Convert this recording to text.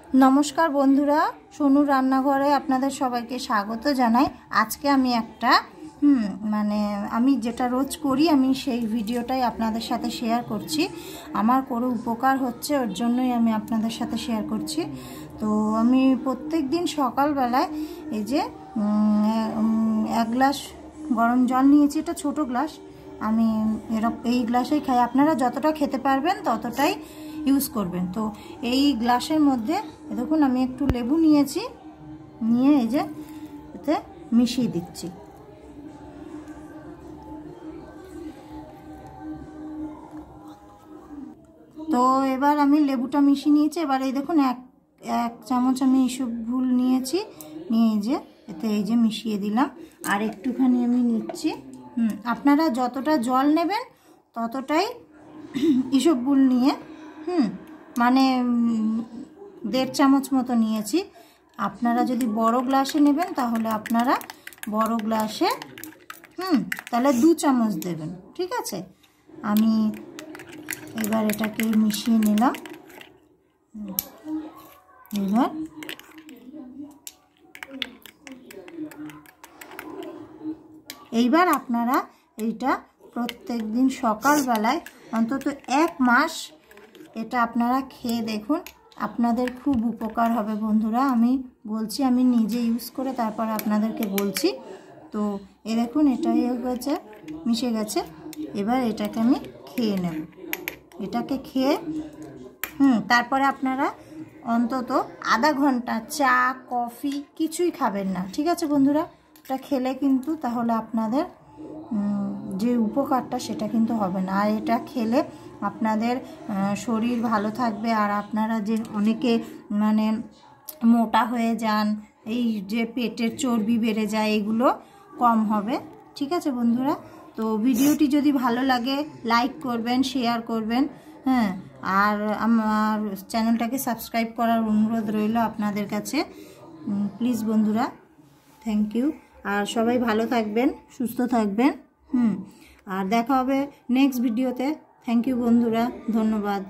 नमस्कार बंधुरा सोनू रान्नाघरे आपनादेर सबाइके स्वागत जानाई। आज के आमी एकटा माने आमी जेटा रोज करी आमी सेई भिडियोटाई आपनादेर साथे शेयर करछि। आमार कोनो उपकार होच्छे ओर जोन्नोई आमी आपनादेर साथे शेयर करछि। तो आमी प्रत्येक दिन सकाल बेलाय एई जे एक ग्लास गरम जल नियेछि, एटा छोटो ग्लास। आमी एई ग्लासेई खाई, आपनारा जतटा खेते पारबेन ततटाई यूज करबेन। तो এই গ্লাসের মধ্যে দেখুন আমি একটু লেবু নিয়েছি, নিয়ে এই যে এতে মিশিয়ে দিচ্ছি। তো এবার আমি লেবুটা মিশিয়ে নিয়েছি। এবার এই দেখুন এক চামচ আমি ইসবগুল নিয়েছি, নিয়ে এই যে এতে এই যে মিশিয়ে দিলাম। আর একটুখানি আমি নিচ্ছি, আপনারা যতটা জল নেবেন ততটাই ইসবগুল নিয়ে माने 1.5 चामच मतो निয়েছি। আপনারা যদি বড় গ্লাসে নেবেন তাহলে আপনারা বড় গ্লাসে তাহলে 2 চামচ দেবেন, ঠিক আছে। আমি এবার এটাকে মিশিয়ে নিলাম। এইবার আপনারা এইটা প্রত্যেক দিন সকাল বেলায় অন্তত 1 মাস এটা আপনারা খেয়ে দেখুন, আপনাদের খুব উপকার হবে বন্ধুরা। আমি বলছি, আমি নিজে ইউজ করে তারপর আপনাদেরকে বলছি। তো এই দেখুন এটা হয়ে গেছে, মিশে গেছে। এবার এটাকে আমি খেয়ে নেব। এটাকে খেয়ে তারপরে আপনারা অন্তত আধা ঘন্টা চা কফি কিছুই খাবেন না, ঠিক আছে বন্ধুরা। এটা খেলে কিন্তু তাহলে আপনাদের যে উপকারটা সেটা কিন্তু হবে না। আর এটা খেলে আপনাদের শরীর ভালো থাকবে। আর আপনারা যে অনেকে মানে মোটা হয়ে যান, এই যে পেটের চর্বি বেড়ে যায়, এগুলো কম হবে, ঠিক আছে বন্ধুরা। তো ভিডিওটি যদি ভালো লাগে লাইক করবেন, শেয়ার করবেন, আর আমার চ্যানেলটাকে সাবস্ক্রাইব করার অনুরোধ রইল আপনাদের কাছে, প্লিজ বন্ধুরা। Thank you. আর সবাই ভালো থাকবেন, সুস্থ থাকবেন। আর দেখা হবে নেক্সট ভিডিওতে। থ্যাংক ইউ বন্ধুরা, ধন্যবাদ।